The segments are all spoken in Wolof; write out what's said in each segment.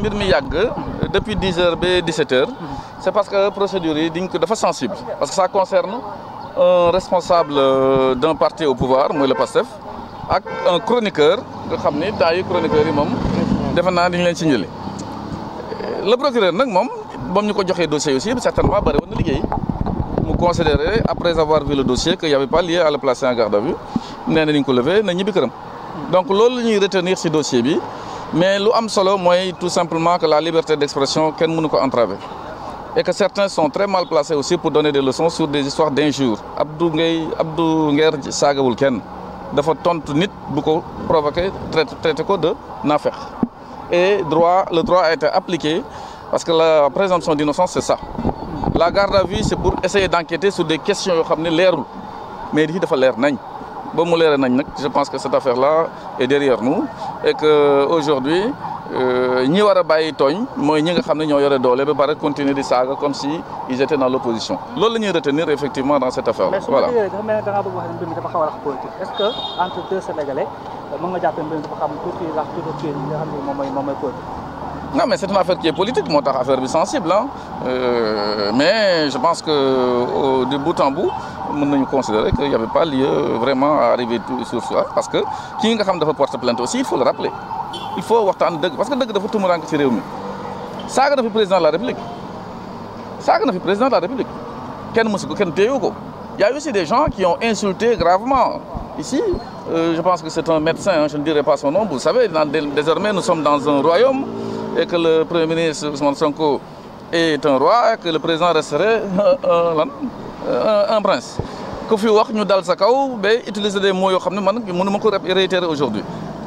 mbir mi yàgg depuis 10h ba 17h c'est parce que procédure yi diñ ko dafa sensible parce que ça concerne un responsable d'un parti au pouvoir mooy le PASTEF ak un chroniqueur nga xam ni temps yi chroniqueurs yi moom defe naa dañ leen signalé le procureur nag moom bam ñu ko joxee dossier aussi certainement bëri woon na liggéey mu considéré après avoir vu le dossier qu'il y avait pas lieu à le placer en garde à vue nee na ni ñu ko levé na ñibbi këram donc loolu la ñuy retenir ci dossier bi mais lu am solo mooy tout simplement que la liberté d'expression kenn mënu ko entraver et que certains sont très mal placés aussi pour donner des leçons sur des histoires d'injures Abdou Nguer saagawul kenn dafa tontu nit bu ko provoqué traité ko de naafeq et le droit a été appliqué parce que la présomption d'innocence c'est ça la garde à vue c'est pour essayer d'enquêter sur des questions yoo xam ne leerul mais lii dafa leer nañ ba mu leere nañ nag je pense que cette affaire-là est derrière nous et que aujourd'hui ñi war a bàyyi tooñ mooy ñi nga xam ne ñoo yore doole ba pare continuer di saaga comme si ils étaient dans l'opposition loolu la ñuy retenir effectivement dans cette affaire-là voilà. mais su ma déggee dafa mel ne da ngaa bëgg wax ne mbir mi dafa xaw a rax politique est-ce que entre deux Sénégalais mën nga jàppee mbir mi dafa xam tuuti rax tuuti yi nga xam ne moom mooy politique. Non, mais c'est une affaire qui est politique, moo tax affaire bi sensible hein. Mais je pense que de bout en bout mën nañu considérer qu'il n'y avait pas lieu vraiment à arriver sur ça parce que kii nga xam dafa porter plainte aussi il faut le rappeler il faut waxtaan dëgg parce que dëgg dafa tumurànk ci réew mi saaga na fi président de la République kenn mësu ko kenn téyewu ko y a aussi des gens qui ont insulté gravement ici je pense que c'est un médecin hein, je ne dirai pas son nom vous savez désormais nous sommes dans un royaume et que le Premier ministre Ousmane Sonko est un roi et que le président resterait un prince ku fi wax ñu dal sa kaw ba utiliser des mots yoo xam ne man mënu ma ko réitérer aujourd'hui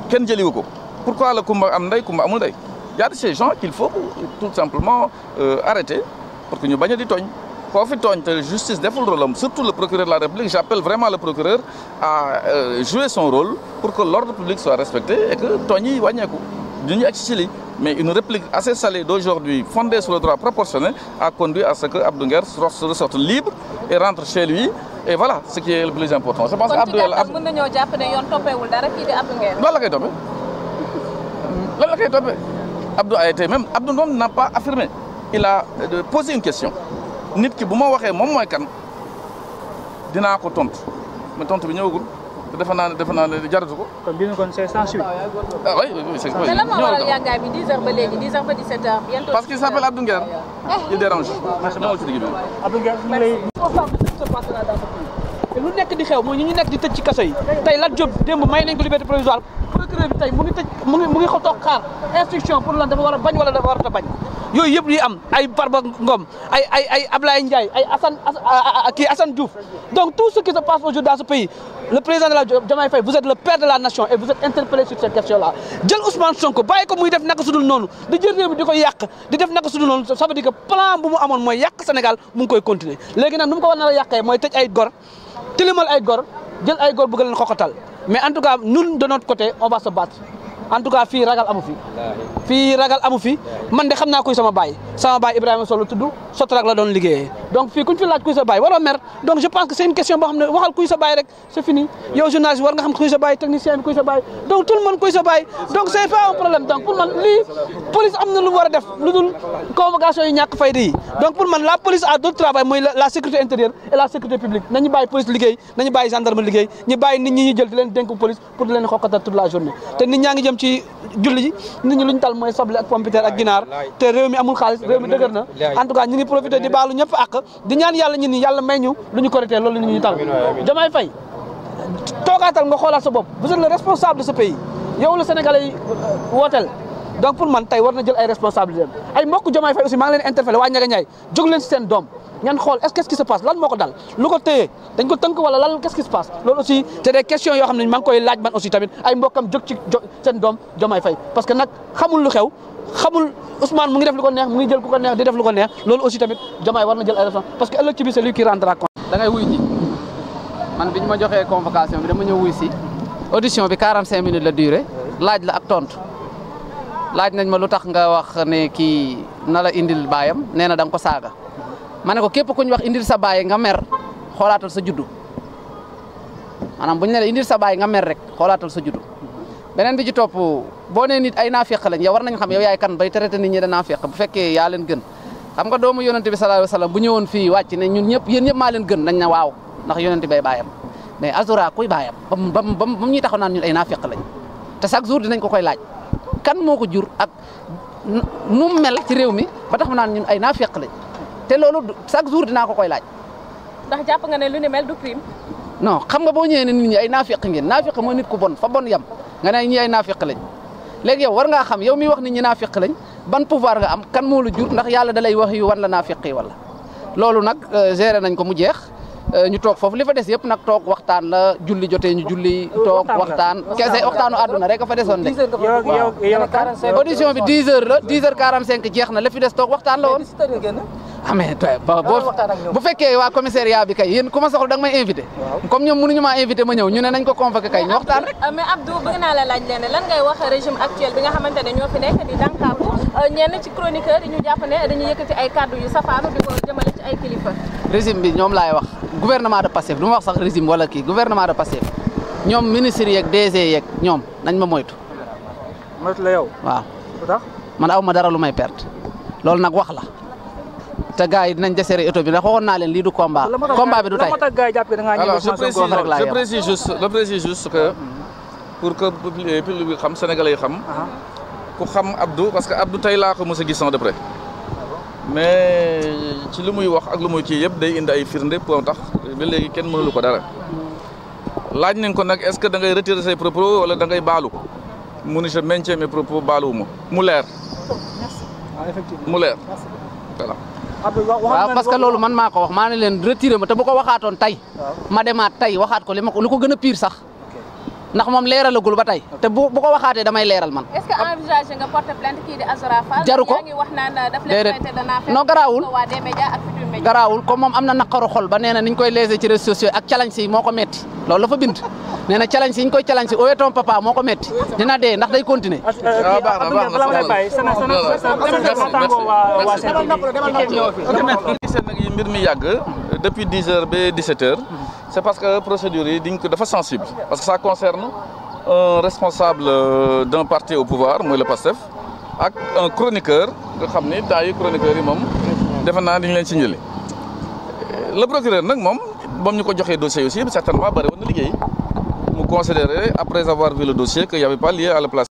kenn jëliwu ko pourquoi la kumba am ndey kumba amul ndey y a de ces gens qu'il faut tout simplement arrêter pour que ñu bañ a di tooñ koo fi tooñ te justice deful rôle am surtout le procureur de la République j'appelle vraiment le procureur à jouer son rôle pour que l'ordre public soit respecté et que tooñ yi wàññeeku du ñu egg ci lii mais une réplique assez salée d'aujourd'hui fondée sur le droit proportionné a conduit à ce que Abdou Nguer se ressorte libre et rentre chez lui et voilà ce qui est le plus important. Je pense que Abdou mën nañoo jàpp ne yoon toppeewul dara kii di Abdou Nguer. lan la koy toppee lan la koy toppee Abdou a été même Abdou moom n'a pas affirmé il a posé une question nit ki bu ma waxee moom mooy kan dinaa ko tontu mais tontu bi ñëwagul. defe naa ne jaratu ko. kon bii kon c'est sans suite. ah oui c'est ça. mais lan moo waral yàggaay bi 10h ba léegi 10h ba 17h. bientôt parce qu'il s'appelle Abdou Nguer. il dérange. ñëwal ci digg bi. Abdou Nguer ñu lay. te lu nekk di xew mooy ñu nekk di tëj ci kaso yi tey Lat Diop démb may nañ ko liberté provisoire procureur bi tey mu ngi tëj mu ngi ko toog xaar instruction pour lan dafa war a bañ wala dafa war a bañ yooyu yëpp li am ay Farba Ngom ay Ablaye Ndiaye ay Assane Diouf donc tout ce qui se passe aujourd'hui dans ce pays le président de la Diomaye Faye vous êtes le père de la nation et vous êtes interpellé sur cette question là jël Ousmane Sonko bàyyi ko muy def naka sudul noonu di jël réew mi di ko yàq di def naka sudul noonu ça veut dire que plan bu mu amoon mooy yàq Sénégal mu ngi koy continuer léegi nag nu mu ko war na la yàqee mooy tëj ay gor tilimal ay gor jël ay gor bëgg leen xoxatal mais en tout cas nous de notre côté on va se battre en tout cas fii ragal amu fi man de xam naa kuy sama baay Ibrahima Sow la tudd Sotrac la doon liggéeyee donc fii kuñ fi laaj kuy sa baay waroo mer donc je pense que c'est une question boo xam ne waxal kuy sa baay rek c'est fini yow journaliste war nga xam kuy sa baay technicien bi kuy sa baay donc tout le monde kuy sa baay donc c'est pas un problème donc pour man lii police am na lu war a def lu dul convocation yu ñàkk fayda yi donc pour man la police a d'autres travail mooy la sécurité intérieure et la sécurité publique nañu bàyyi police liggéey nañu bàyyi gendarme liggéey ñu bàyyi nit ñi ñu jël di leen dénk police pour di leen xokkatal toute la journée te nit ñaa ngi jëm ci julli ji nit ñi luñ tal mooy soble ak pompiteer ak ginaar te réew mi amul xaalis réew mi dëgër na en tout cas ñu ngi profité di baalu ñëpp ak di ñaan yàlla ñun ñi yàlla may ñu lu ñu korité loolu la ñu tal Diomaye Faye toogaatal nga xoolaat sa bopp vous êtes le responsable de ce pays yow la Sénégalais yi wooteel donc pour man tey war na jël ay responsabilités ay mbokk Diomaye Faye aussi maa ngi leen interpellé waa Ndiaga Ndiaye jóg leen si seen doom ngeen xool qu'est-ce qui se passe lan moo ko dal lu ko téye dañ ko tënk wala lan qu'est-ce qui se passe loolu aussi c'est des questions yoo xam ne maa ngi koy laaj man aussi tamit ay mbokkam jóg ci seen doom Diomaye Faye parce que nag xamul lu xew xamul Ousmane mu ngi def lu ko neex mu ngi jël ku ko neex di def lu ko neex loolu aussi tamit Diomaye war na jël ay responsabilités parce que ëllëg ci biir c'est lui qui rendra compte. da ngay wuy ji man biñ ma joxee convocation bi dama ñëw wuy si audition bi 45 minutes la durée laaj la ak tontu laaj nañ ma lu tax nga wax ne kii na la indil baayam nee na da nga ko saaga. ma ne ko képp ku ñu wax indil sa baay nga mer xoolaatal sa juddu maanaam bu ñu ne la indil sa baay nga mer rek xoolaatal sa juddu beneen bi ci topp boo nee nit ay naafeq lañ yow war nañ xam yow yaay kan bay traité nit ñi da naafeq bu fekkee yaa leen gën xam nga doomu yonente bi sallallahu alayhi wasallam bu ñëwoon fii wàcc ne ñun ñëpp yéen ñëpp maa leen gën nañ na waaw ndax yonente bay baayam mais Azura kuy baayam ba mu ñuy taxaw naan ñun ay naafeq lañ te chaque jour dinañ ko koy laaj kan moo ko jur ak nu mel ci réew mi ba tax mu naan ñun ay naafeq lañ te loolu chaque jour dinaa ko koy laaj. ndax jàpp nga ne lu ni mel du crime. non xam nga boo ñëwee ne nit ñi ay naafeq ngeen naafeq mooy nit ku bon fa bon yam nga ne ñi ay naafeq lañ léegi yow war ngaa xam yow miy wax nit ñi naafeq lañ ban pouvoir nga am kan moo la jur ndax yàlla da lay wax yu wan la naafeq yi wala loolu nag géré nañ ko mu jeex. ñu toog foofu li fa des yëpp nag toog waxtaan la julli jotee ñu julli toog waxtaan kese waxtaanu àdduna rek a fa desoon de. audition bi 10 heures la 10h45 jeex na la fi des toog waxtaan la woon. mais bu fekkee waa commissariat bi kay yéen ku ma soxla da nga may invité. comme ñoom mënuñu maa invité ma ñëw ñu ne nañ ko convoqué kay ñu waxtaan rek. mais Abdou bëgg naa la laaj leen lan ngay wax régime actuel bi nga xamante ne ñoo fi nekk di dànkaafu ñenn ci chroniqueur yi ñu jàpp ne dañuy yëkkati ay kàddu yu safaanu di ko jëmale ci ay kilifa. régime bi ñoom laay wax gouvernement de Pastef du ma wax sax régime wala kii gouvernement de Pastef ñoom ministres yeeg DG yeeg ñoom nañ ma moytu. moytu la yow. waaw lu tax man aw ma dara lu may perte loolu nag wax la te gars yi dinañ desserrer auto bi ndax waxoon naa leen lii du combat. combat bi du tey alors je précise juste que pour que public bi xam sénégalais yi xam. ku xam Abdou parce que Abdou tey laa ko mos a gis de près. mais ci lu muy wax ak lu muy kii yëpp day indi ay firnde pour tax ba léegi kenn mënulu ko dara laaj nañ ko nag est-ce que da ngay retirer say propos wala da ngay baalu mu ni je maintiens mes propos baaluwuma mu leer. mu leer voilà. waaw parce que loolu man maa ko wax maa ne leen retiré ma te bu ko waxaatoon tey ma demaat tey waxaat ko li ko gën a pire sax ndax moom leeralagul ba tey te bu ko waxaatee damay leeral man. est-ce que envisagé nga porter plainte kii di Azura Fall. jaru ko yaa ngi wax naan daf leen traité de naafeq. non garaawul waa D-Média ak Futurs Médias. garaawul comme moom am na naqaru xol ba nee na niñ koy léser ci réseaux sociaux ak challenge yi moo ko metti loolu la fa bind nee na challenge yi ñu koy challenge yi oye ton papa moo ko metti dina dee ndax day continuer. nag yi mbir mi yàgg depuis 10h ba 17h c'est parce que procédure yi diñ ko dafa sensible parce que ça concerne un responsable d'un parti au pouvoir mooy le PASTEF ak un chroniqueur nga xam ni temps yi chroniqueurs yi moom defe naa dañ leen ci njëli le procureur nag moom bam ñu ko joxee dossier aussi certainement bari woon na liggéey mu considérer après avoir vu le dossier qu'il y avait pas lieu à le placer